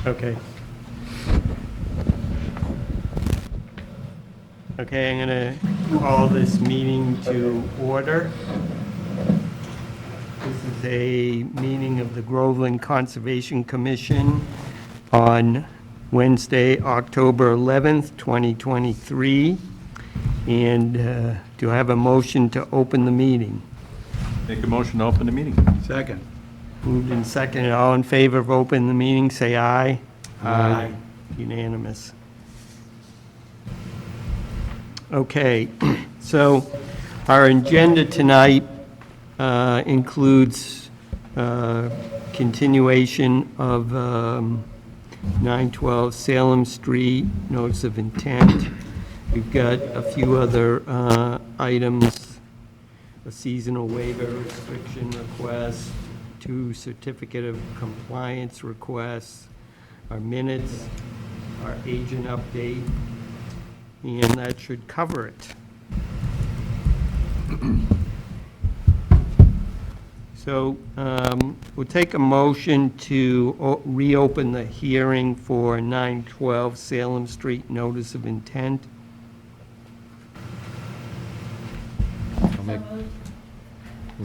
Okay. Okay, I'm going to call this meeting to order. This is a meeting of the Groveland Conservation Commission on Wednesday, October 11th, 2023. And do I have a motion to open the meeting? Make a motion to open the meeting. Second. Moved and seconded. All in favor of opening the meeting, say aye. Aye. Unanimous. Okay, so our agenda tonight includes continuation of 912 Salem Street, notice of intent. We've got a few other items, a seasonal waiver restriction request, 2 certificate of compliance requests, our minutes, our agent update, and that should cover it. So we'll take a motion to reopen the hearing for 912 Salem Street, notice of intent.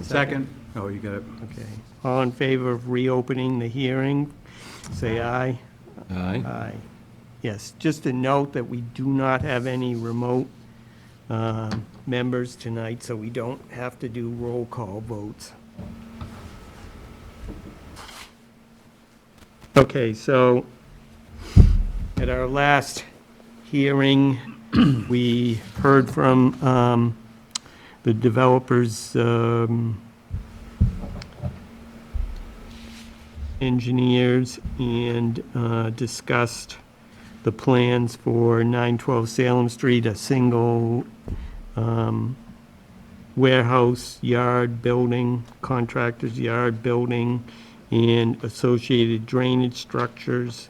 Second. Oh, you got it. Okay. All in favor of reopening the hearing, say aye. Aye. Aye. Yes, just a note that we do not have any remote members tonight, so we don't have to do roll call votes. Okay, so at our last hearing, we heard from the developers, engineers, and discussed the plans for 912 Salem Street, a single warehouse yard building, contractor's yard building, and associated drainage structures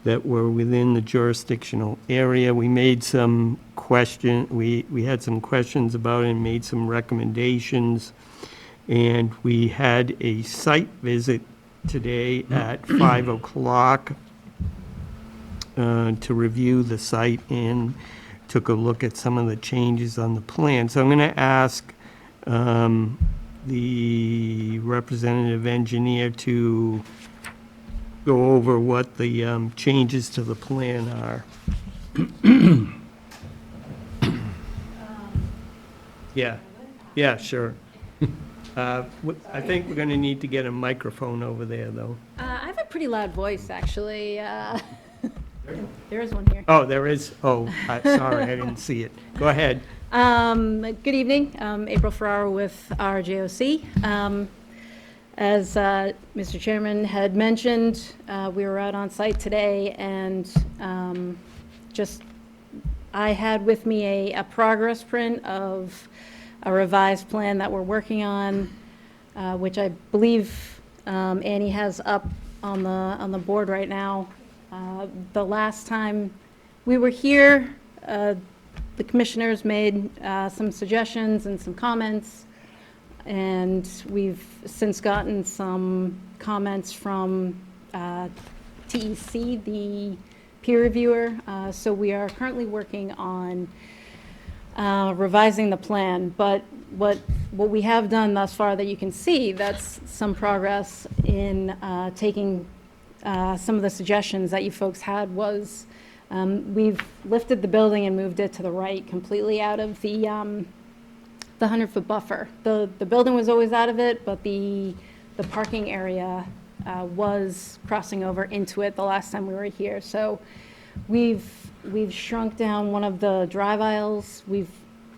that were within the jurisdictional area. We made some we had some questions about it and made some recommendations. And we had a site visit today at 5 o'clock to review the site and took a look at some of the changes on the plan. So I'm going to ask the representative engineer to go over what the changes to the plan are. Yeah, sure. I think we're going to need to get a microphone over there, though. I have a pretty loud voice, actually. There is one here. Oh, there is? Oh, sorry, I didn't see it. Go ahead. Good evening. April Ferraro with RJOC. As Mr. Chairman had mentioned, we were out on site today, and I had with me a progress print of a revised plan that we're working on, which I believe Annie has up on the board right now. The last time we were here, the commissioners made some suggestions and some comments, and we've since gotten some comments from TEC, the peer reviewer. So we are currently working on revising the plan, but what we have done thus far that you can see, that's some progress in taking some of the suggestions that you folks had was we've lifted the building and moved it to the right completely out of the 100-foot buffer. The building was always out of it, but the parking area was crossing over into it the last time we were here. So we've shrunk down one of the drive aisles. We've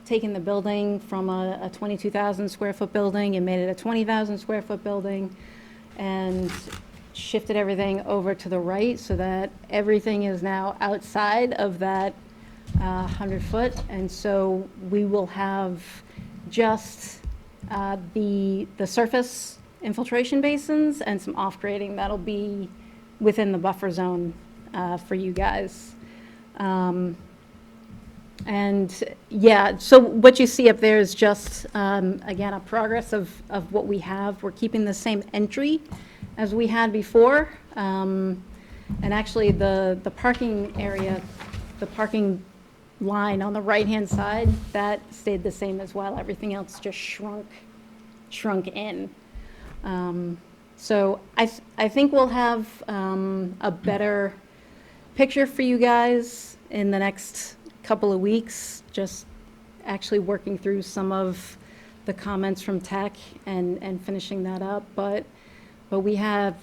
taken the building from a 22,000 square foot building and made it a 20,000 square foot building, and shifted everything over to the right so that everything is now outside of that 100 foot. And so we will have just the surface infiltration basins and some off-grading that'll be within the buffer zone for you guys. And yeah, so what you see up there is just, again, a progress of what we have. We're keeping the same entry as we had before. And actually, the parking area, the parking line on the right-hand side, that stayed the same as well. Everything else just shrunk in. So I think we'll have a better picture for you guys in the next couple of weeks, just actually working through some of the comments from tech and finishing that up. But we have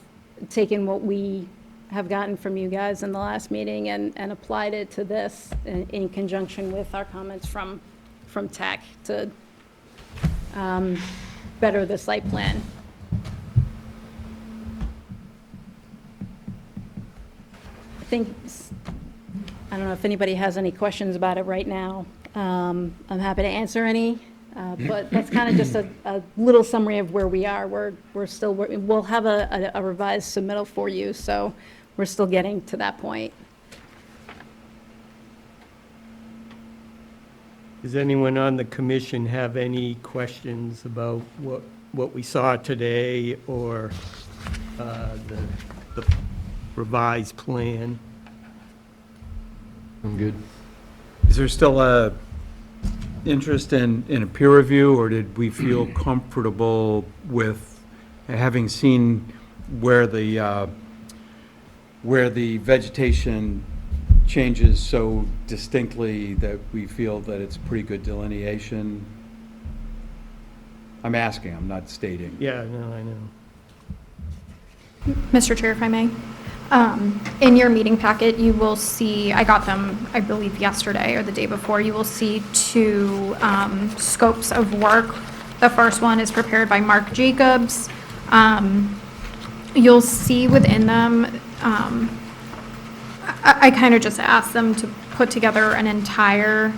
taken what we have gotten from you guys in the last meeting and applied it to this in conjunction with our comments from tech to better the site plan. I don't know if anybody has any questions about it right now. I'm happy to answer any, but that's kind of just a little summary of where we are. We're still, we'll have a revised submittal for you, so we're still getting to that point. Does anyone on the commission have any questions about what we saw today or the revised plan? I'm good. Is there still a interest in a peer review, or did we feel comfortable with having seen where the vegetation changes so distinctly that we feel that it's pretty good delineation? I'm asking, I'm not stating. Yeah, no, I know. Mr. Chair, if I may. In your meeting packet, you will see, I got them, I believe, yesterday or the day before, you will see two scopes of work. The first one is prepared by Mark Jacobs. You'll see within them, I kind of just asked them to put together an entire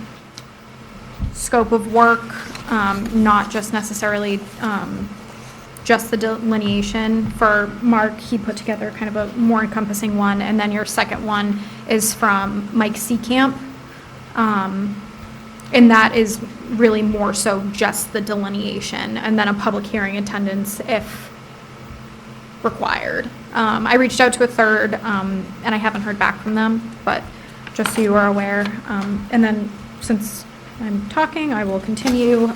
scope of work, not just necessarily just the delineation. For Mark, he put together kind of a more encompassing one, and then your second one is from Mike Seecamp. And that is really more so just the delineation, and then a public hearing attendance if required. I reached out to a third, and I haven't heard back from them, but just so you are aware. And then, since I'm talking, I will continue.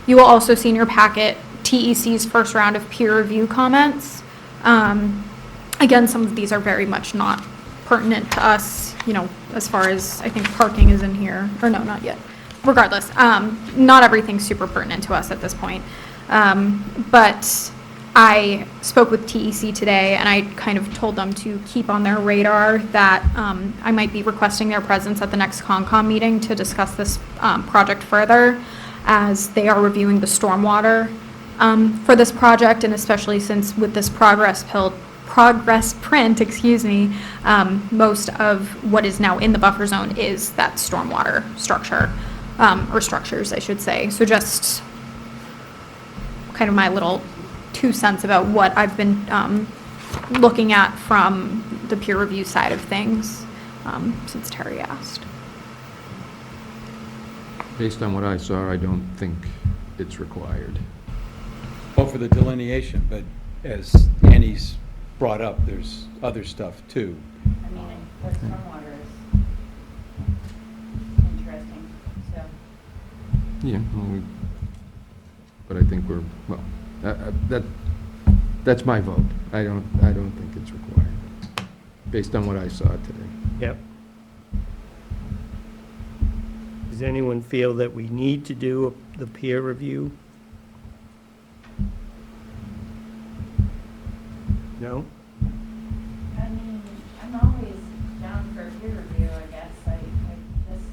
You will also see in your packet TEC's first round of peer review comments. Again, some of these are very much not pertinent to us, you know, as far as, I think parking is in here, or no, not yet. Regardless, not everything's super pertinent to us at this point. But I spoke with TEC today, and I kind of told them to keep on their radar that I might be requesting their presence at the next Concom meeting to discuss this project further, as they are reviewing the stormwater for this project, and especially since with this progress print, excuse me, most of what is now in the buffer zone is that stormwater structure, or structures, I should say. So just kind of my little 2 cents about what I've been looking at from the peer review side of things, since Terry asked. Based on what I saw, I don't think it's required. Well, for the delineation, but as Annie's brought up, there's other stuff too. I mean, the stormwater is interesting, so. Yeah, well, but I think we're, well, that's my vote. I don't think it's required, based on what I saw today. Yep. Does anyone feel that we need to do the peer review? No? I mean, I'm always down for a peer review, I guess. I just,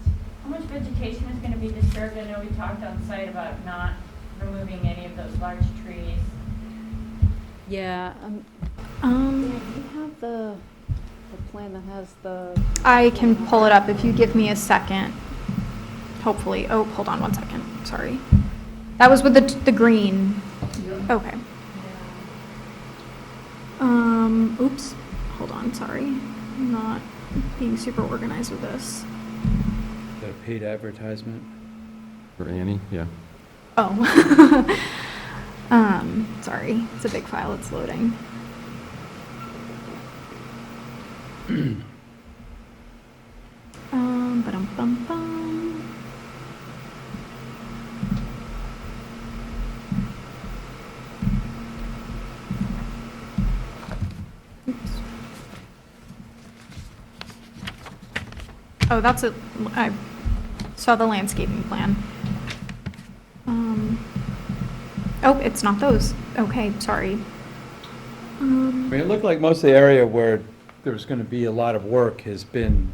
how much vegetation is gonna be disturbed? I know we talked on site about not removing any of those large trees. Yeah, you have the plan that has the, I can pull it up if you give me a second. Hopefully. Oh, hold on 1 second. Sorry. That was with the green. Okay. Oops. Hold on. Sorry. I'm not being super organized with this. Is that a paid advertisement? For Annie, yeah. Oh. Sorry. It's a big file. It's loading. Ba-dum-bum-bum. Oops. Oh, I saw the landscaping plan. Oh, it's not those. Okay, sorry. I mean, it looked like most of the area where there's going to be a lot of work has been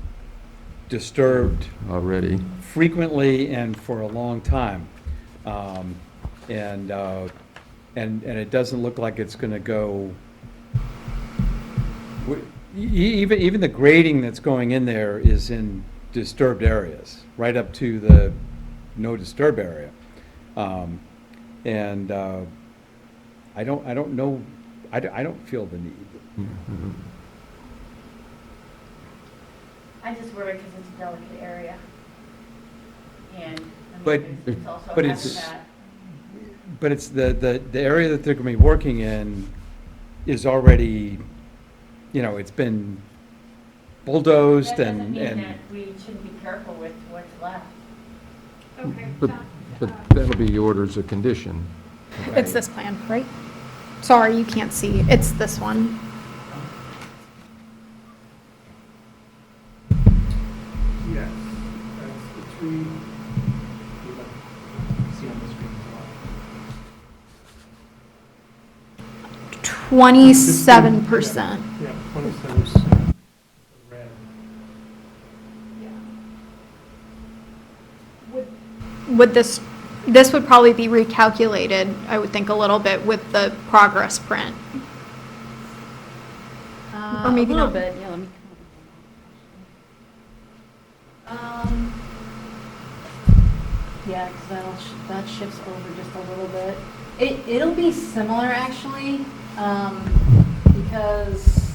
disturbed Already. frequently and for a long time. And it doesn't look like it's going to go, even the grading that's going in there is in disturbed areas, right up to the no disturb area. And I don't know, I don't feel the need. Mhm. I just worry because it's a delicate area. And, I But- mean, it's also but it's- habitat. But it's the area that they're going to be working in is already, it's been bulldozed That doesn't mean and, that we shouldn't be careful with what's left. Okay. But that'll be orders of condition. It's this plan, right? Sorry, you can't see. It's this one. Yes, that's the tree. See on the screen as well. 27%. Yeah, 27% red. Would this would probably be recalculated, I would think, a little bit with the progress print. Or maybe A little not. bit, yeah, let me. Yeah, because that shifts over just a little bit. It'll be similar, actually, because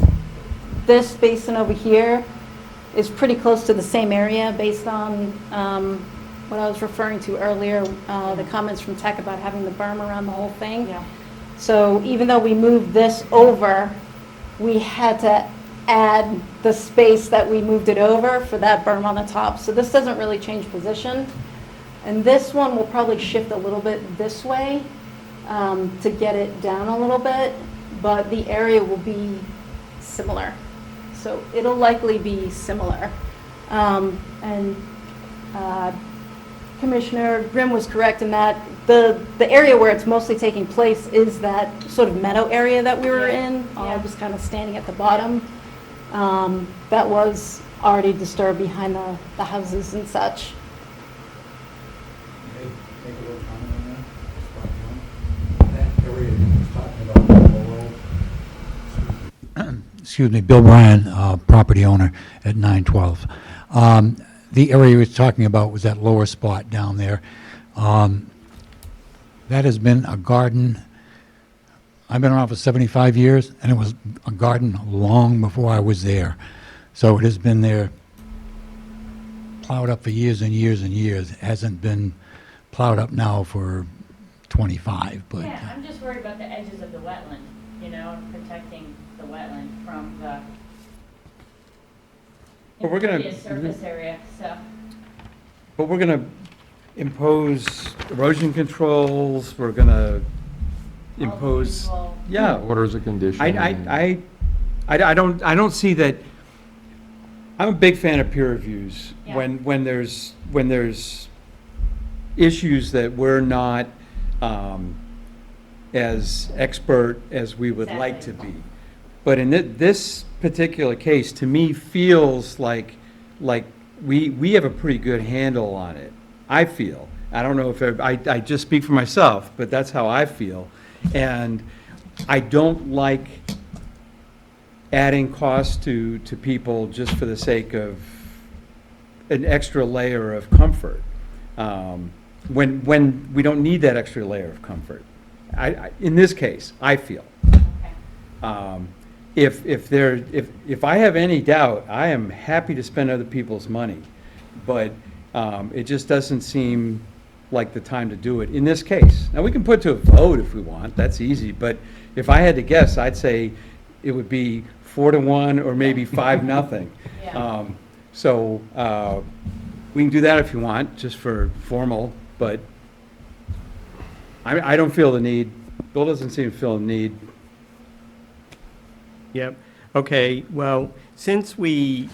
this basin over here is pretty close to the same area based on what I was referring to earlier, the comments from Tech about having the berm around the whole thing. Yeah. So even though we moved this over, we had to add the space that we moved it over for that berm on the top. So this doesn't really change position. And this one will probably shift a little bit this way to get it down a little bit, but the area will be similar. So it'll likely be similar. And Commissioner Grimm was correct in that the area where it's mostly taking place is that sort of meadow area that we were Yeah. in, Yeah. just kind of standing at the bottom. That was already disturbed behind the houses and such. Make a little comment on that? That area you was talking about below. Excuse me, Bill Bryan, property owner at 912. The area he was talking about was that lower spot down there. That has been a garden. I've been around for 75 years, and it was a garden long before I was there. So it has been there plowed up for years and years and years. It hasn't been plowed up now for 25, but Yeah, I'm just worried about the edges of the wetland, and protecting the wetland from the But we're gonna- impervious surface area, so. but we're going to impose erosion controls, we're going to impose, all the yeah. Orders of condition. I don't see that, I'm a big fan of peer reviews. Yeah. When there's issues that we're not as expert as we would like to be. But in this particular case, to me, feels like we have a pretty good handle on it, I feel. I don't know if, I just speak for myself, but that's how I feel. And I don't like adding costs to people just for the sake of an extra layer of comfort, when we don't need that extra layer of comfort. In this case, I feel. Okay. If I have any doubt, I am happy to spend other people's money, but it just doesn't seem like the time to do it in this case. Now, we can put to a vote if we want, that's easy, but if I had to guess, I'd say it would be 4-1 or maybe 5-0. Yeah. So we can do that if you want, just for formal, but I don't feel the need, Bill doesn't seem to feel the need. Yep, okay, well, since we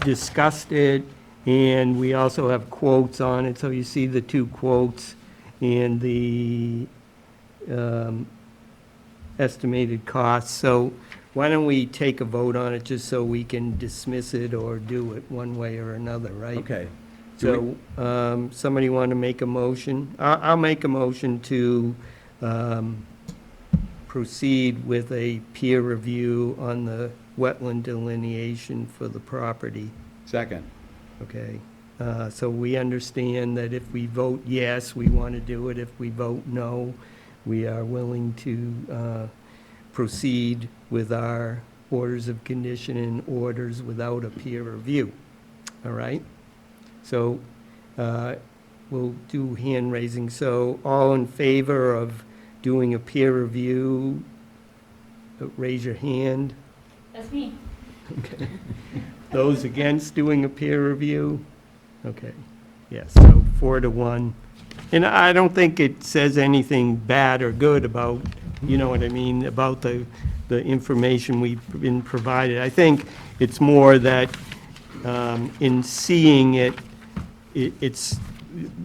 discussed it, and we also have quotes on it, so you see the two quotes and the estimated costs, so why don't we take a vote on it, just so we can dismiss it or do it one way or another, right? Okay. So, somebody want to make a motion? I'll make a motion to proceed with a peer review on the wetland delineation for the property, Second. okay? So we understand that if we vote yes, we want to do it. If we vote no, we are willing to proceed with our orders of condition and orders without a peer review, all right? So we'll do hand raising. So all in favor of doing a peer review, raise your hand. That's me. Okay. Those against doing a peer review? Okay, yes, so 4-1. And I don't think it says anything bad or good about, you know what I mean, about the information we've been provided. I think it's more that in seeing it, it's,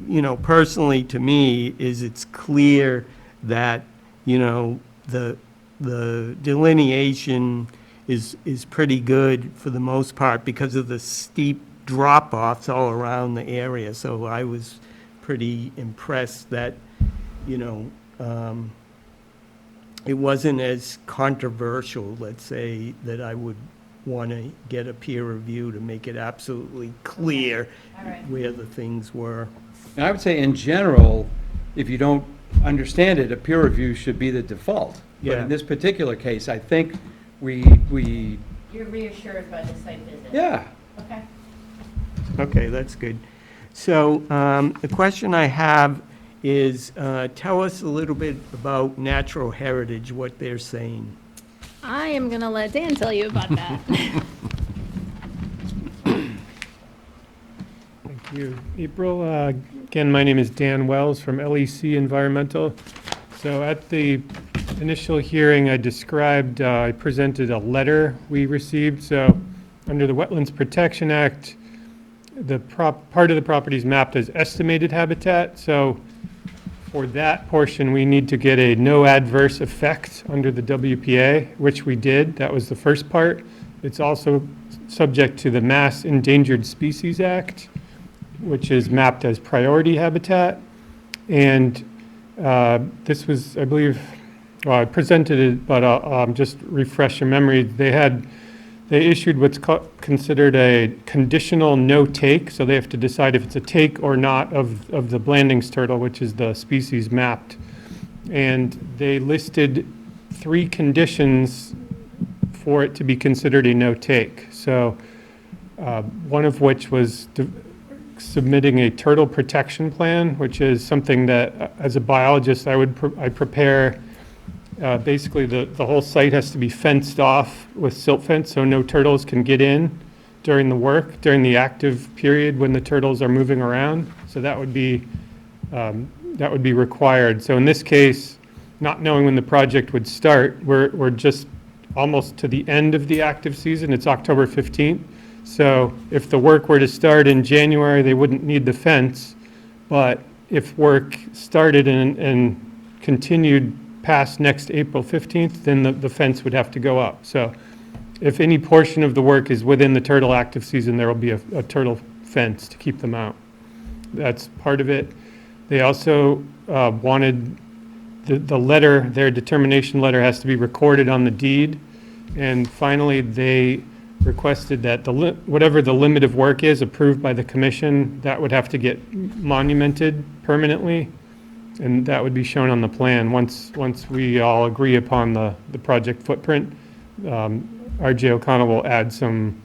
you know, personally to me, it's clear that, you know, the delineation is pretty good for the most part because of the steep drop-offs all around the area. So I was pretty impressed that, you know, it wasn't as controversial, let's say, that I would want to get a peer review to make it absolutely clear All right. where the things were. And I would say in general, if you don't understand it, a peer review should be the default. But Yeah. in this particular case, I think we, You're reassured by the site visit? yeah. Okay. Okay, that's good. So the question I have is, tell us a little bit about natural heritage, what they're saying. I am going to let Dan tell you about that. Thank you, April. Again, my name is Dan Wells from LEC Environmental. So at the initial hearing, I described, I presented a letter we received. So under the Wetlands Protection Act, the part of the property is mapped as estimated habitat. So for that portion, we need to get a no adverse effect under the WPA, which we did. That was the first part. It's also subject to the Mass Endangered Species Act, which is mapped as priority habitat. And this was, I believe, well, I presented it, but I'll just refresh your memory. They issued what's considered a conditional no-take, so they have to decide if it's a take or not of the Blandings turtle, which is the species mapped. And they listed 3 conditions for it to be considered a no-take. So one of which was submitting a turtle protection plan, which is something that, as a biologist, I prepare. Basically, the whole site has to be fenced off with silt fence, so no turtles can get in during the work, during the active period when the turtles are moving around. So that would be required. So in this case, not knowing when the project would start, we're just almost to the end of the active season. It's October 15th. So if the work were to start in January, they wouldn't need the fence. But if work started and continued past next April 15th, then the fence would have to go up. So if any portion of the work is within the turtle active season, there will be a turtle fence to keep them out. That's part of it. They also wanted the letter, their determination letter has to be recorded on the deed. And finally, they requested that whatever the limit of work is approved by the commission, that would have to get monumented permanently. And that would be shown on the plan. Once we all agree upon the project footprint, RJ O'Connell will add some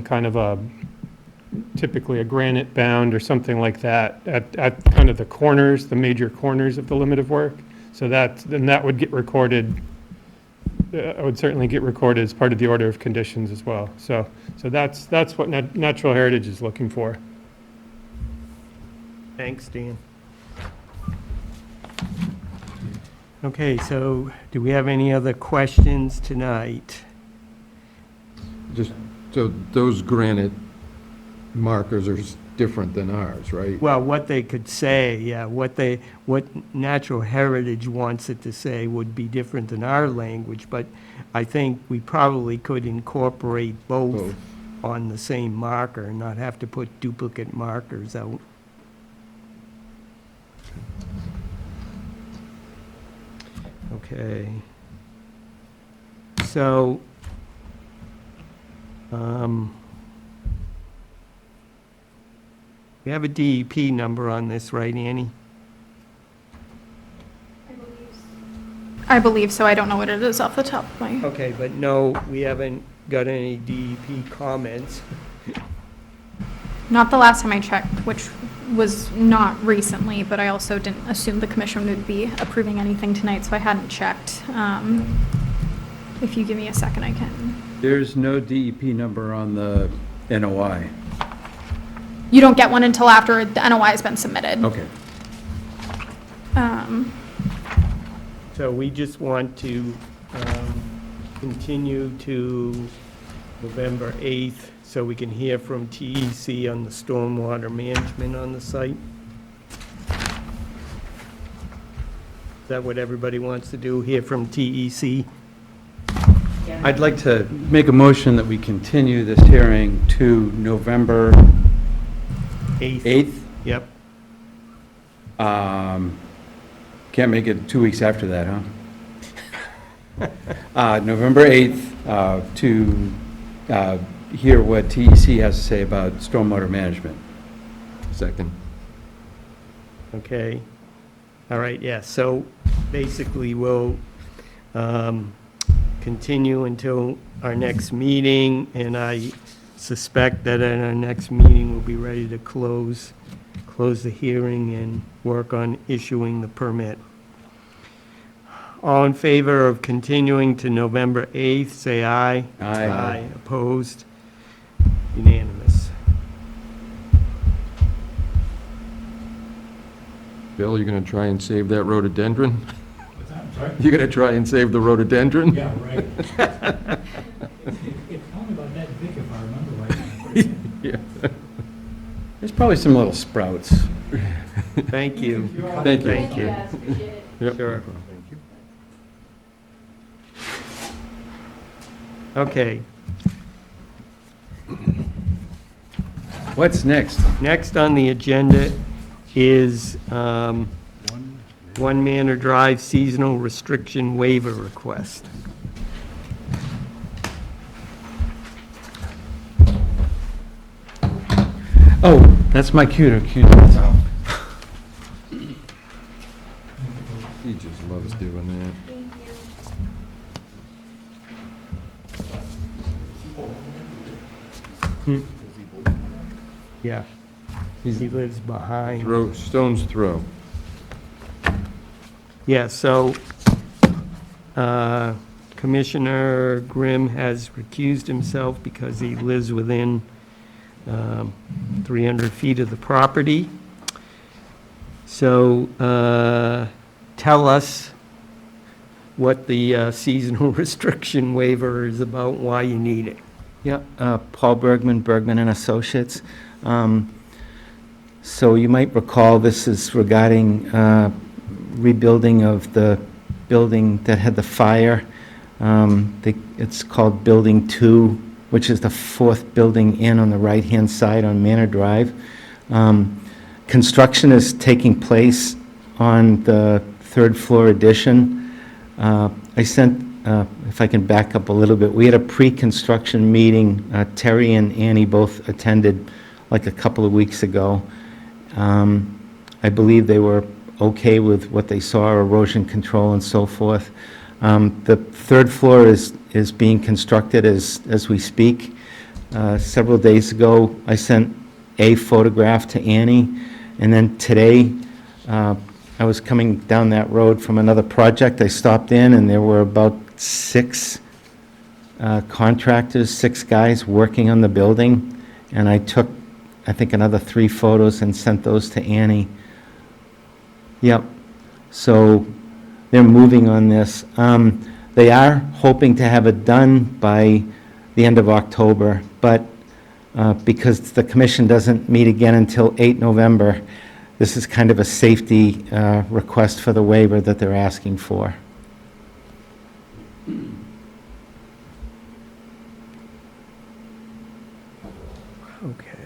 kind of typically a granite bound or something like that at kind of the corners, the major corners of the limit of work. So then that would get recorded I would certainly get recorded as part of the order of conditions as well. So that's what Natural Heritage is looking for. Thanks, Dan. Okay, so do we have any other questions tonight? Just, so those granite markers are different than ours, right? Well, what they could say, yeah, what Natural Heritage wants it to say would be different than our language, but I think we probably could incorporate both Both. on the same marker and not have to put duplicate markers out. Okay. So, we have a DEP number on this, right, Annie? I believe so. I don't know what it is off the top of my. Okay, but no, we haven't got any DEP comments. Not the last time I checked, which was not recently, but I also didn't assume the commission would be approving anything tonight, so I hadn't checked. If you give me a second, I can. There's no DEP number on the NOI. You don't get one until after the NOI has been submitted. Okay. So we just want to continue to November 8th so we can hear from TEC on the stormwater management on the site. Is that what everybody wants to do, hear from TEC? I'd like to make a motion that we continue this hearing to November 8th. Yep. Can't make it 2 weeks after that, huh? November 8th, to hear what TEC has to say about stormwater management. Second. Okay. All right, yeah, so basically we'll continue until our next meeting, and I suspect that at our next meeting, we'll be ready to close the hearing and work on issuing the permit. All in favor of continuing to November 8th, say aye. Aye. Opposed? Unanimous. Bill, you gonna try and save that rhododendron? You gonna try and save the rhododendron? Yeah, right. It's only about that big if I remember right. Yeah. There's probably some little sprouts. Thank you. Thank you. Thank you. Yep. Sure. Okay, What's next? next on the agenda is One Manor Drive seasonal restriction waiver request. Oh, that's my cue to accuse myself. He just loves doing that. Yeah. He lives behind. Stone's throw. Yeah, so Commissioner Grimm has recused himself because he lives within 300 feet of the property. So tell us what the seasonal restriction waiver is about, why you need it. Yeah, Paul Bergman, Bergman and Associates. So you might recall this is regarding rebuilding of the building that had the fire. It's called Building 2, which is the fourth building in on the right-hand side on Manor Drive. Construction is taking place on the third floor addition. I sent, if I can back up a little bit, we had a pre-construction meeting. Terry and Annie both attended like a couple of weeks ago. I believe they were okay with what they saw, erosion control and so forth. The third floor is being constructed as we speak. Several days ago, I sent a photograph to Annie, and then today, I was coming down that road from another project. I stopped in, and there were about 6 contractors, 6 guys working on the building, and I took, I think, another 3 photos and sent those to Annie. Yep. So they're moving on this. They are hoping to have it done by the end of October, but because the commission doesn't meet again until 8 November, this is kind of a safety request for the waiver that they're asking for. Okay.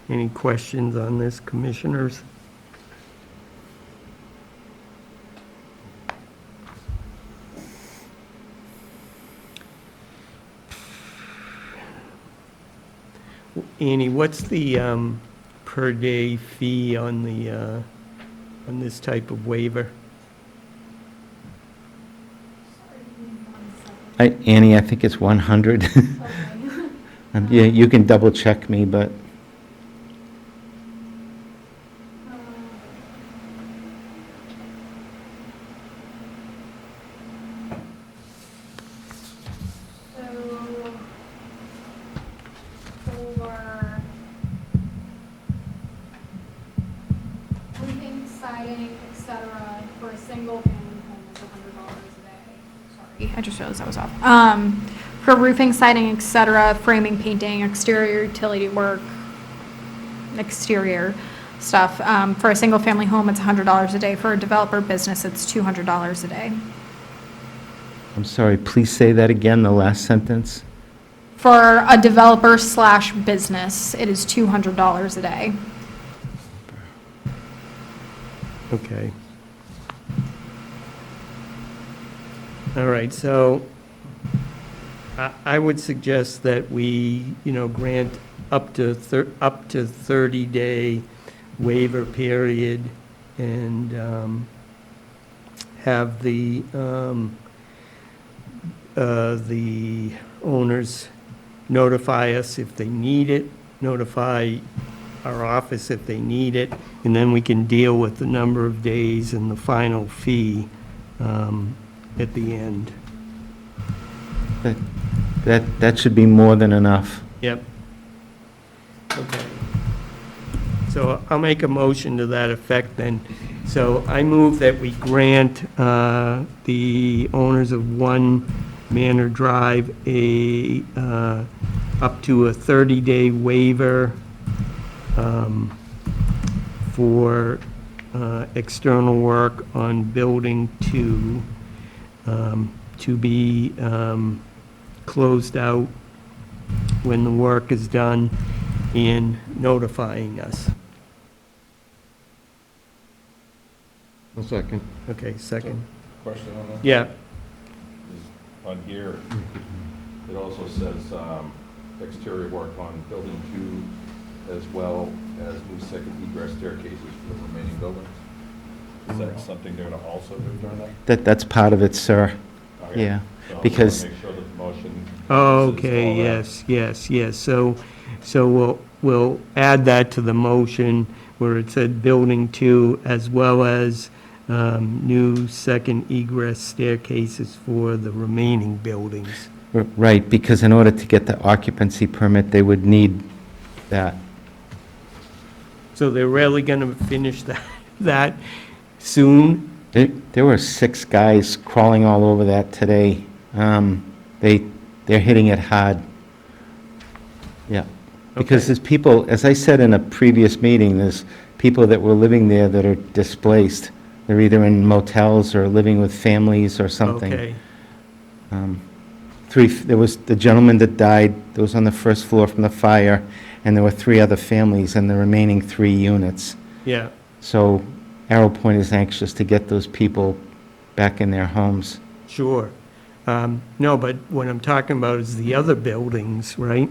Any questions on this, commissioners? Annie, what's the per day fee on the, on this type of waiver? Annie, I think it's 100. Yeah, you can double check me, but For roofing, siding, et cetera, for a single family home is $100 a day. Sorry, I just realized that was off. For roofing, siding, et cetera, framing, painting, exterior utility work, exterior stuff. For a single family home, it's $100 a day. For a developer business, it's $200 a day. I'm sorry, please say that again, the last sentence. For a developer slash business, it is $200 a day. Okay. All right, so I would suggest that we, grant up to 30-day waiver period and have the owners notify us if they need it, notify our office if they need it, and then we can deal with the number of days and the final fee at the end. That should be more than enough. Yep. Okay. So I'll make a motion to that effect then. So I move that we grant the owners of One Manor Drive up to a 30-day waiver for external work on Building 2 to be closed out when the work is done and notifying us. A second. Okay, second. Question on that? Yeah, On here, it also says exterior work on building 2 as well as new second egress staircases for the remaining buildings. Is that something they're going to also do during that? That's part of it, sir. Okay. Yeah, So I because- want to make sure that the motion. okay, addresses all that. yes. So we'll add that to the motion where it said Building 2 as well as new second egress staircases for the remaining buildings. Right, because in order to get the occupancy permit, they would need that. So they're really going to finish that soon? There were 6 guys crawling all over that today. They're hitting it hard. Yeah. Because Okay. there's people, as I said in a previous meeting, there's people that were living there that are displaced. They're either in motels or living with families or something. Okay, There was the gentleman that died, that was on the first floor from the fire, and there were 3 other families in the remaining 3 units. yeah, So Arrow Point is anxious to get those people back in their homes. sure. No, but what I'm talking about is the other buildings, right?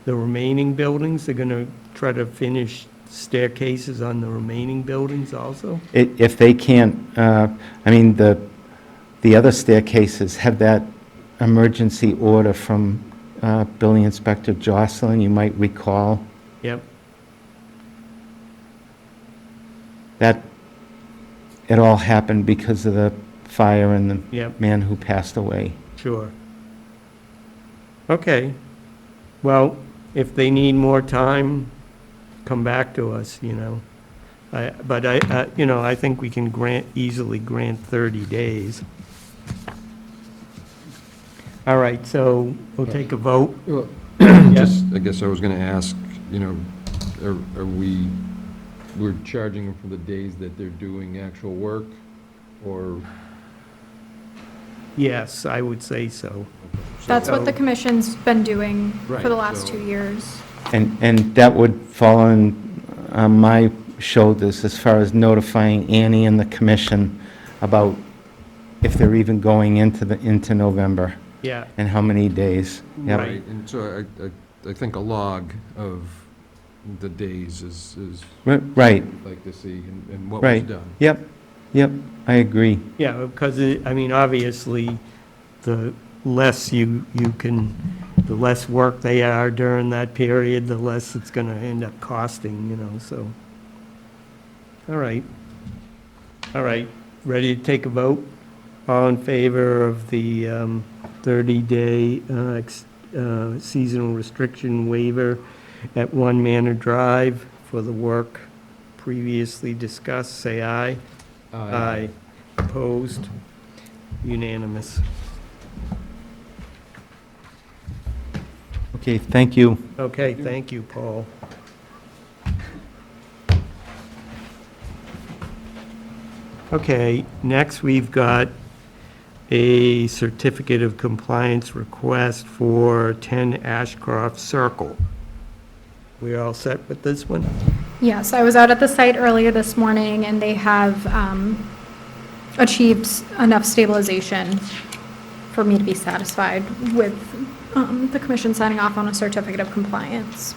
The remaining buildings, they're going to try to finish staircases on the remaining buildings also? If they can't, the other staircases have that emergency order from Building Inspector Jocelyn, you might recall. Yep, it all happened because of the fire and the Yep. man who passed away. Sure. Okay. Well, if they need more time, come back to us, you know. But I think we can easily grant 30 days. All right, so we'll take a vote. Well, Yes. I guess I was going to ask, are we're charging them for the days that they're doing actual work, or? Yes, I would say so. That's what the commission's been doing for the Right, last so- 2 years. And that would fall on my shoulders as far as notifying Annie and the commission about if they're even going into November Yeah, and how many days. Yep. Right. And so I think a log of the days is Right, I'd like to see, and what was right. done. Yep, I agree. yeah, because, obviously, the less you can, the less work they are during that period, the less it's going to end up costing, so. All right. All right, ready to take a vote? All in favor of the 30-day seasonal restriction waiver at One Manor Drive for the work previously discussed, say aye. Aye. Opposed? Unanimous. Okay, thank you. Okay, thank you, Paul. Okay, next we've got a certificate of compliance request for 10 Ashcroft Circle. We all set with this one? Yes, I was out at the site earlier this morning, and they have achieved enough stabilization for me to be satisfied with the commission signing off on a certificate of compliance.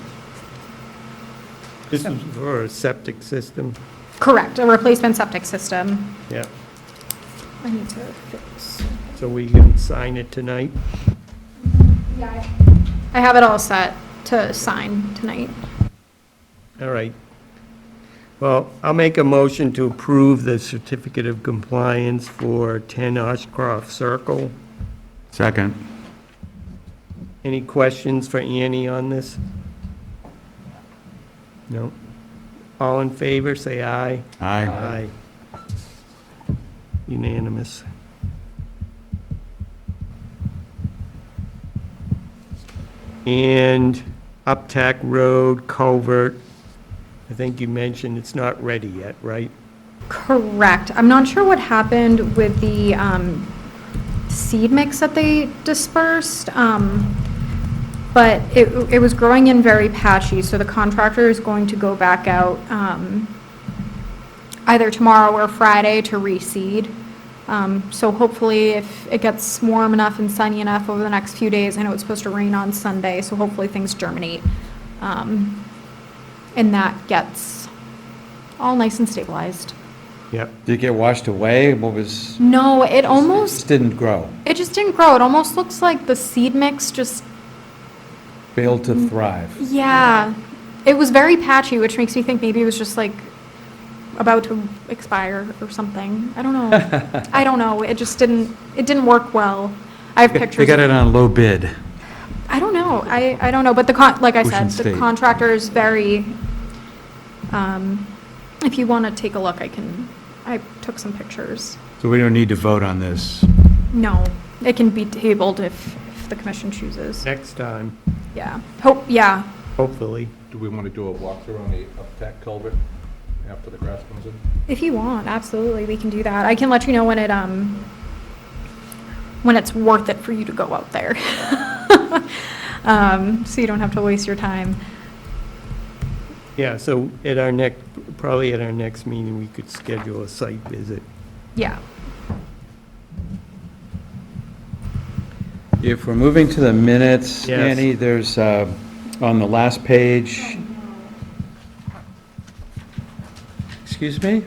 This is for a septic system? Correct, a replacement septic system. Yeah. I need to fix. So we can sign it tonight? Yeah, I have it all set to sign tonight. All right. Well, I'll make a motion to approve the certificate of compliance for 10 Ashcroft Circle. Second. Any questions for Annie on this? No? All in favor, say aye. Aye. Aye. Unanimous. And Uptack Road culvert, I think you mentioned it's not ready yet, right? Correct. I'm not sure what happened with the seed mix that they dispersed, but it was growing in very patchy, so the contractor is going to go back out either tomorrow or Friday to reseed. So hopefully if it gets warm enough and sunny enough over the next few days, I know it's supposed to rain on Sunday, so hopefully things germinate. And that gets all nice and stabilized. Yep. Did it get washed away? What was, No, it it almost, just didn't grow, it just didn't grow. It almost looks like the seed mix just, failed to thrive. yeah. It was very patchy, which makes me think maybe it was just like about to expire or something. I don't know. I don't know. It just didn't work well. I have pictures. They got it on low bid. I don't know. I don't know, but like I said, Ocean the State. contractor is very, if you want to take a look, I took some pictures. So we don't need to vote on this. No, it can be tabled if the commission chooses. Next time, Yeah. Yeah. hopefully. Do we want to do a walkthrough on the Uptack culvert after the grass comes in? If you want, absolutely, we can do that. I can let you know when it's worth it for you to go out there. So you don't have to waste your time. Yeah, so probably at our next meeting, we could schedule a site visit. Yeah. If we're moving to the minutes, Yes. Annie, there's, on the last page. Excuse me?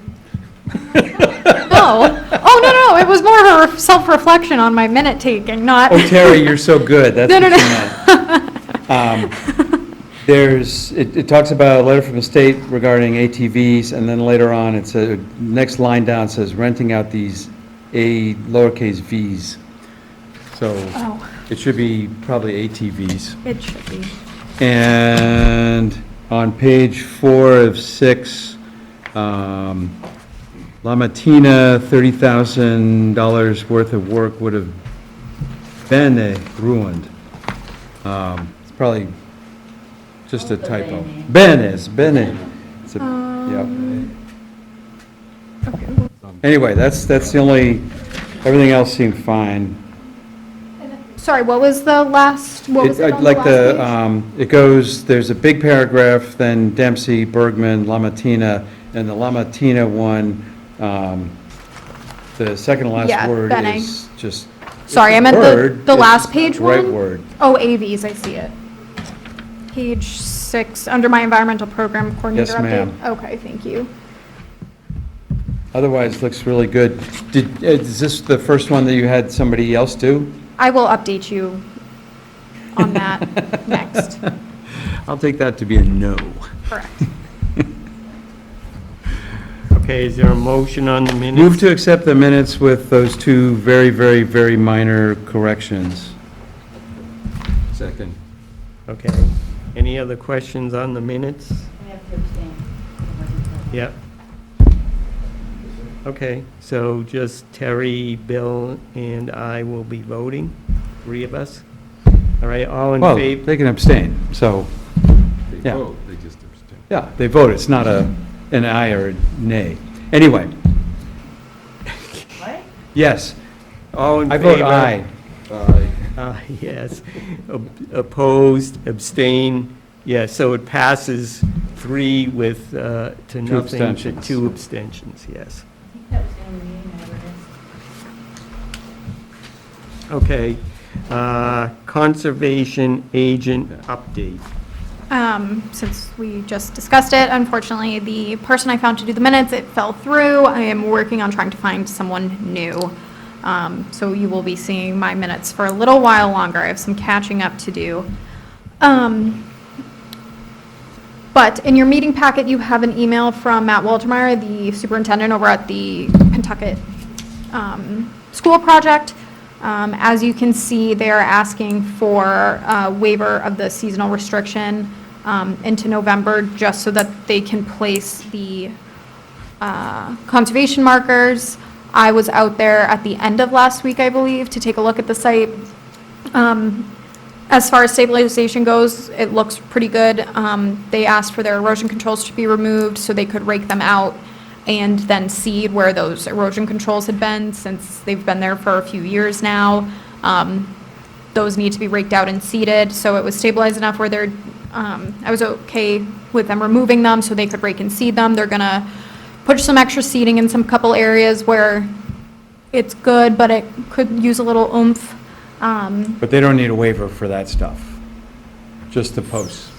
No. Oh, no, it was more of a self-reflection on my minute taking, not. Oh, Terry, you're so good. That's No, what no, you meant. it talks about a letter from the state regarding ATVs, and then later on, it's a, next line down says renting out these lowercase v's. So Oh, it should be probably ATVs. it should be. And on page 4 of 6, La Matina, $30,000 worth of work would have been ruined. It's probably just a typo. Bene. It's a, yep. Okay, well, Anyway, that's the only, everything else seemed fine. sorry, what was the last, what was it I'd on the like last page? it goes, there's a big paragraph, then Dempsey, Bergman, La Matina, and the La Matina one, the second to last Yeah, word Bene. is just. Sorry, I it's a meant word, the it's last just page not the right one? word. Oh, AVs, I see it. Page 6, under my environmental program coordinator Yes, update. ma'am. Okay, thank you. Otherwise, looks really good. Is this the first one that you had somebody else do? I will update you on that next. I'll take that to be a no. Correct. Okay, is there a motion on the minutes? Move to accept the minutes with those two very, very, very minor corrections. Second. Okay. Any other questions on the minutes? We have to abstain. Yep. Okay, so just Terry, Bill, and I will be voting, 3 of us. All right, all in Well, favor? they can abstain, so, They Yeah. vote, they just abstain. yeah, they vote, it's not an aye or a nay. Anyway, What? yes, All in I favor? vote aye. Yes. Opposed, abstain, yes, so it passes 3 with, to nothing, to abstentions. 2 abstentions, yes. I think that was the only meeting I ever missed. Okay, conservation agent update. Since we just discussed it, unfortunately, the person I found to do the minutes, it fell through. I am working on trying to find someone new. So you will be seeing my minutes for a little while longer. I have some catching up to do. But in your meeting packet, you have an email from Matt Waltermeyer, the superintendent over at the Pentucket School Project. As you can see, they are asking for a waiver of the seasonal restriction into November, just so that they can place the conservation markers. I was out there at the end of last week, I believe, to take a look at the site. As far as stabilization goes, it looks pretty good. They asked for their erosion controls to be removed so they could rake them out and then seed where those erosion controls had been, since they've been there for a few years now. Those need to be raked out and seeded, so it was stabilized enough where they're, I was okay with them removing them so they could rake and seed them. They're gonna put some extra seeding in some couple areas where it's good, but it could use a little oomph. But they don't need a waiver for that stuff, just the posts.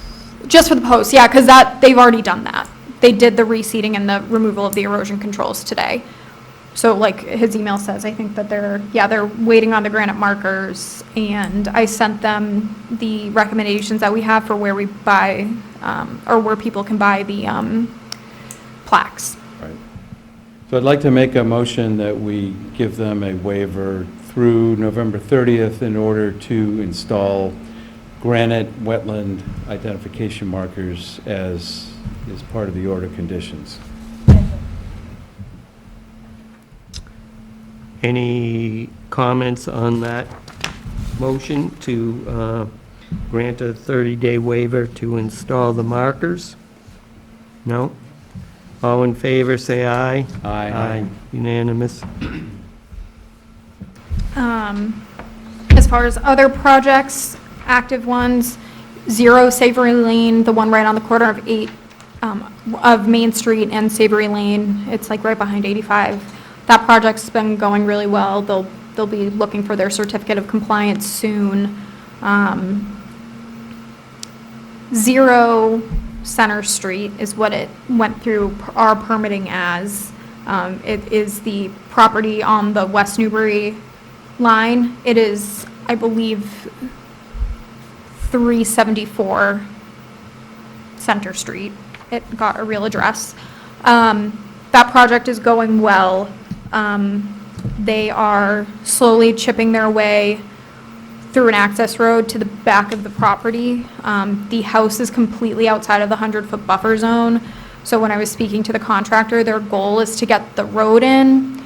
Just for the posts, yeah, because they've already done that. They did the reseeding and the removal of the erosion controls today. So like his email says, I think that they're waiting on the granite markers, and I sent them the recommendations that we have for where we buy, or where people can buy the plaques. Right. So I'd like to make a motion that we give them a waiver through November 30th in order to install granite wetland identification markers as part of the order conditions. Any comments on that motion to grant a 30-day waiver to install the markers? No? All in favor, say aye. Aye. Unanimous. As far as other projects, active ones, 0 Savory Lane, the one right on the corner of of Main Street and Savory Lane. It's like right behind 85. That project's been going really well. They'll be looking for their certificate of compliance soon. 0 Center Street is what it went through our permitting as. It is the property on the West Newbury line. It is, I believe, 374 Center Street. It got a real address. That project is going well. They are slowly chipping their way through an access road to the back of the property. The house is completely outside of the 100-foot buffer zone. So when I was speaking to the contractor, their goal is to get the road in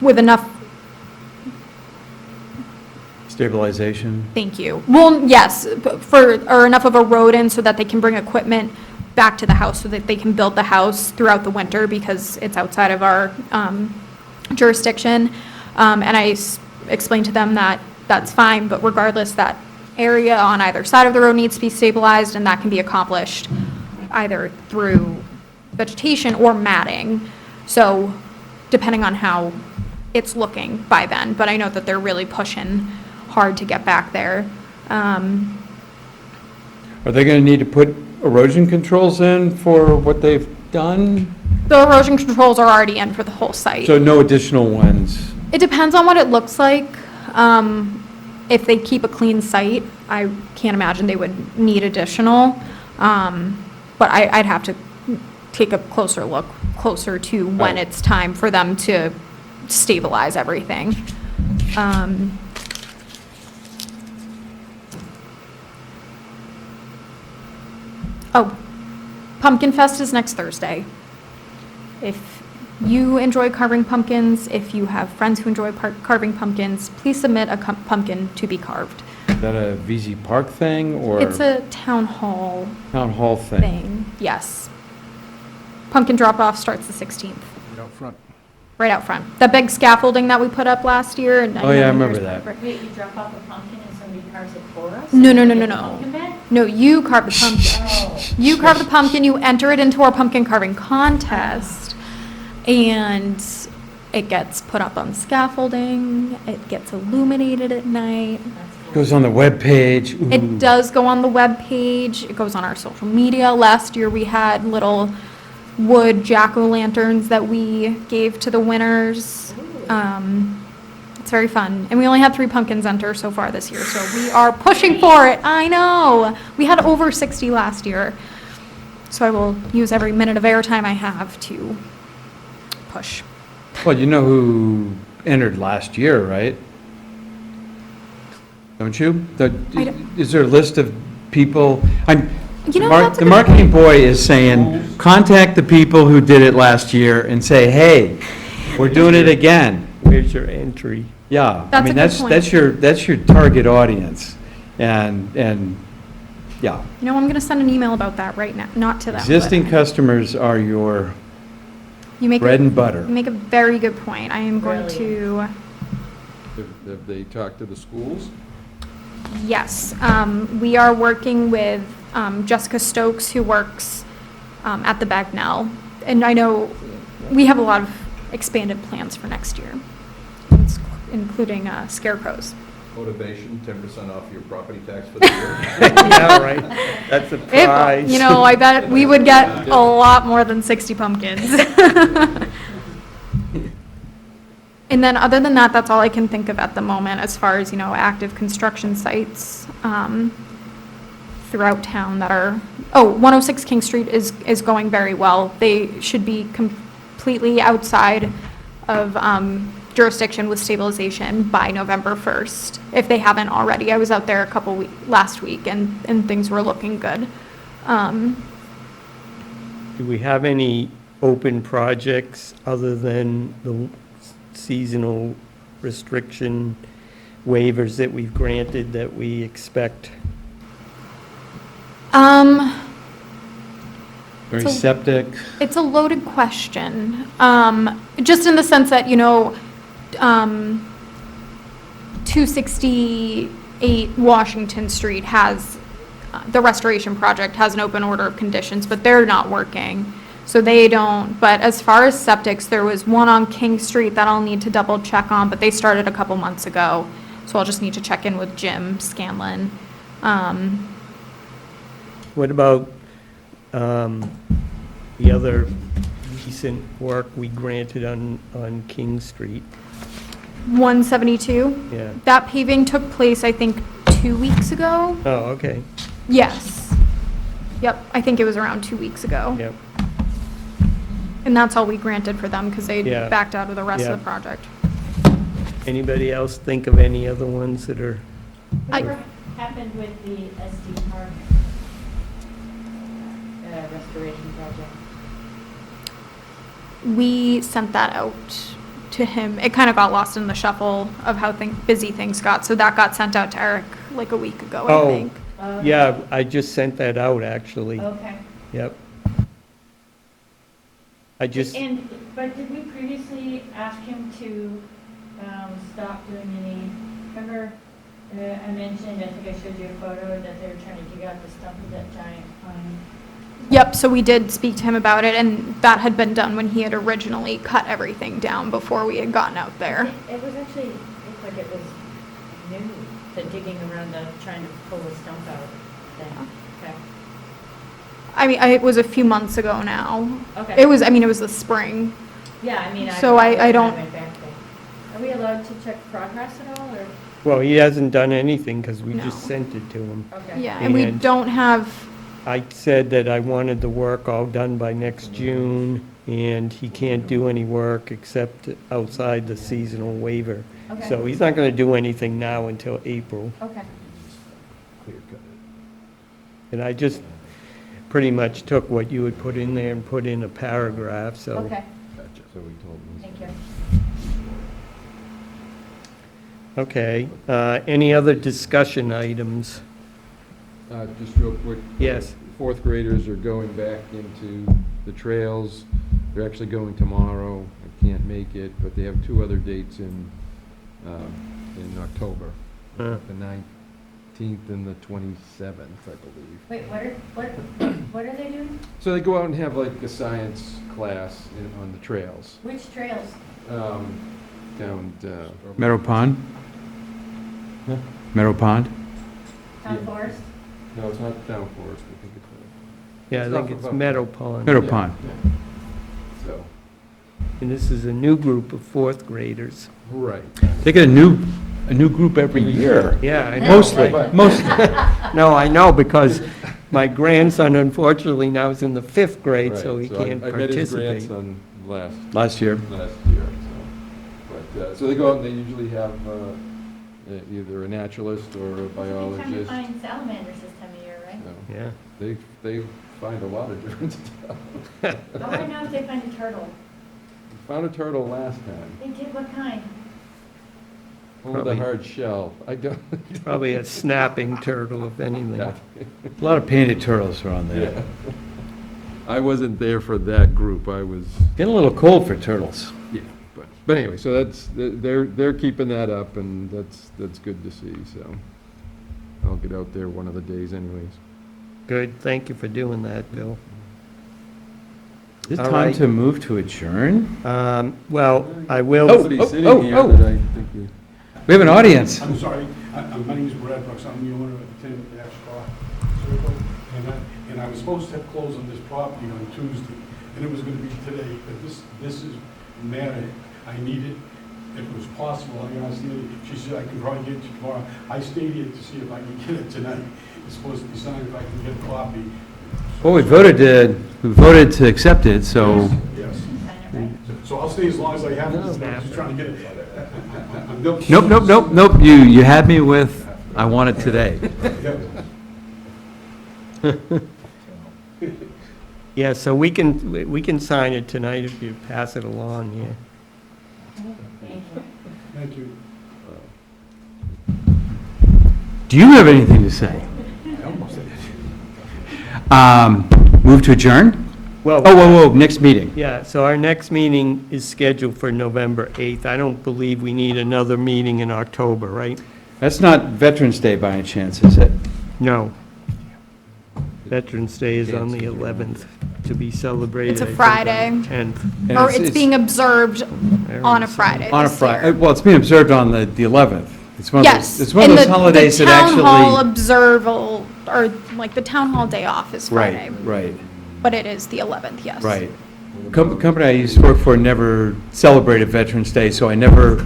with enough. Stabilization. Thank you. Well, yes, or enough of a road in so that they can bring equipment back to the house so that they can build the house throughout the winter because it's outside of our jurisdiction. And I explained to them that that's fine, but regardless, that area on either side of the road needs to be stabilized, and that can be accomplished either through vegetation or matting. So depending on how it's looking by then, but I know that they're really pushing hard to get back there. Are they going to need to put erosion controls in for what they've done? The erosion controls are already in for the whole site. So no additional ones? It depends on what it looks like. If they keep a clean site, I can't imagine they would need additional. But I'd have to take a closer look, closer to when Right. it's time for them to stabilize everything. Oh, Pumpkin Fest is next Thursday. If you enjoy carving pumpkins, if you have friends who enjoy carving pumpkins, please submit a pumpkin to be carved. Is that a VZ Park thing or It's a town hall town hall thing? thing, yes. Pumpkin drop-off starts the 16th. Out front. Right out front. The big scaffolding that we put up last year. And Oh, yeah, I know remember years that. Wait, you drop off a pumpkin and somebody carves it for us? No, And no, we no, get no, the no. pumpkin back? No, you carve the pumpkin. Oh. You carve the pumpkin, you enter it into our pumpkin carving contest, and it gets put up on scaffolding, it gets illuminated at night. Goes on the webpage. Ooh. It does go on the webpage, it goes on our social media. Last year, we had little wood jack-o'-lanterns that we gave to the winners. It's very fun. And we only had 3 pumpkins enter so far this year, so we are pushing for it. I know. We had over 60 last year. So I will use every minute of airtime I have to push. Well, you know who entered last year, right? Don't you? Is there a list of people? You know, that's a The good marketing boy is saying, contact the people who did it last year and say, hey, we're doing it again. Where's your entry? Yeah, I That's a mean, good point. that's your target audience. And, yeah, You know, I'm going to send an email about that right now, not to them. but existing customers are your you make bread a, and butter. you make a very good point. I am going Really? to, Have they talked to the schools? yes, we are working with Jessica Stokes, who works at the Bagnell. And I know we have a lot of expanded plans for next year, including scarecrows. Motivation, 10% off your property tax for the year. Yeah, right. That's a prize. If, you know, I bet we would get a lot more than 60 pumpkins. And then, other than that, that's all I can think of at the moment as far as, you know, active construction sites throughout town that are, 106 King Street is going very well. They should be completely outside of jurisdiction with stabilization by November 1st, if they haven't already. I was out there last week, and things were looking good. Do we have any open projects other than the seasonal restriction waivers that we've granted that we expect? Very So- septic. It's a loaded question, just in the sense that, you know, 268 Washington Street has, the restoration project has an open order of conditions, but they're not working, so they don't. But as far as septics, there was one on King Street that I'll need to double check on, but they started a couple months ago, so I'll just need to check in with Jim Scanlon. What about the other recent work we granted on King Street? 172, Yeah. that paving took place, I think, 2 weeks ago. Oh, okay. Yes. Yep, I think it was around 2 weeks ago. Yep. And that's all we granted for them because they Yeah. backed out of the rest Yeah. of the project. Anybody else think of any other ones that are, Whatever happened with the SD Park restoration project? We sent that out to him. It kind of got lost in the shuffle of how busy things got. So that got sent out to Eric like a week ago, I Oh. think. yeah, I just sent that out, actually. Okay. Yep. I just, But did we previously ask him to stop doing any, remember, I mentioned, I think I showed you a photo, that they were trying to dig out the stump of that giant pine? Yep, so we did speak to him about it, and that had been done when he had originally cut everything down before we had gotten out there. It was actually, looked like it was new, the digging around trying to pull the stump out thing. Okay. I mean, it was a few months ago now. Okay. It was the spring. Yeah, I mean, So I don't- went back there. Are we allowed to check progress at all, or? well, he hasn't done anything because we just No. sent it to him. Okay. Yeah, and we And- don't have, I said that I wanted the work all done by next June, and he can't do any work except outside the seasonal waiver. Okay. So he's not gonna do anything now until April. Okay. And I just pretty much took what you had put in there and put in a paragraph, so. Okay, So we told them. thank you. Okay, any other discussion items? Just real quick. Yes. Fourth graders are going back into the trails. They're actually going tomorrow. I can't make it, but they have two other dates in October. Uh. The 19th and the 27th, I believe. Wait, what are they doing? So they go out and have like a science class on the trails. Which trails? Down, Meadow Pond? Meadow Pond? Town Yeah. Forest? no, it's not down Forest, I think it's, Yeah, I It's think off it's of- Meadow Pond. Meadow Yeah. Pond. so, And this is a new group of fourth graders. right. They get a new group every year. Yeah, I know. Mostly, mostly. No, I know, because my grandson unfortunately now is in the fifth grade, so he Right, can't I met his participate. grandson Last year. last year, so. But, so they go out and they usually have either a naturalist or a It's a good time to biologist. find salamanders this time of year, right? So Yeah, they find a lot of different stuff. I want to know if they find a turtle. Found a turtle last time. They did, what kind? Only Probably- the hard shell. I don't. probably a snapping turtle, if anything. Yeah. A lot of painted turtles around there. Yeah. I wasn't there for that group. I was. Getting a little cold for turtles. Yeah, but anyway, so they're keeping that up, and that's good to see, so. I'll get out there one of the days anyways. Good, thank you for doing that, Bill. Is it All time right. to move to adjourn? Well, I will. Somebody's sitting oh, here oh. that I think we. We have an audience. I'm sorry, my name is Brad Brooks, I'm the owner of 10 Ashcroft Circle, and I was supposed to have closed on this property on Tuesday, and it was gonna be today, but this is matter, I need it, if it was possible, I asked Neely, she said I could probably get it tomorrow. I stayed here to see if I can get it tonight, it's supposed to be signed if I can get a copy. Well, we voted to accept it, so Yes, Sign it right. so I'll stay as long as I have to, I'm just trying to get it. I'm milking- nope. You had me with, I want it today. Yeah. Yeah, so we can sign it tonight if you pass it along here. Thank you. Thank you. Do you have anything to say? Move to adjourn? Well, Whoa, next meeting. yeah, so our next meeting is scheduled for November 8th. I don't believe we need another meeting in October, right? That's not Veterans Day by any chance, is it? No. Veterans Day is on the 11th, to be celebrated. It's a I think, Friday. on the 10th. And or it's being observed There on a we see. Friday On a this Friday, year. well, it's being observed on the 11th. It's one of Yes. those, it's one of and those holidays that the town hall actually. observal, or like the town hall day off is Friday. Right, But it is the 11th, yes. right. Company I used to work for never celebrated Veterans Day, so I never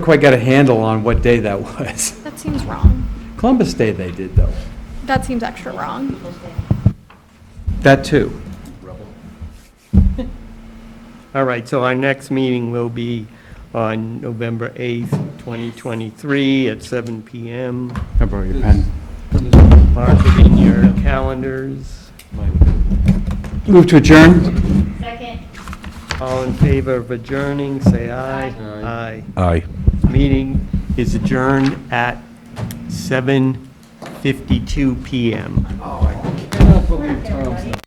quite got a handle on what day that was. That seems wrong. Columbus Day they did, though. That seems extra wrong. That too. All right, so our next meeting will be on November 8th, 2023 at 7 PM. How about your pen? Mark it in your calendars. Move to adjourn? Second. All in favor of adjourning, say aye. Aye. Aye. Meeting is adjourned at 7:52 PM. I cannot believe Tom said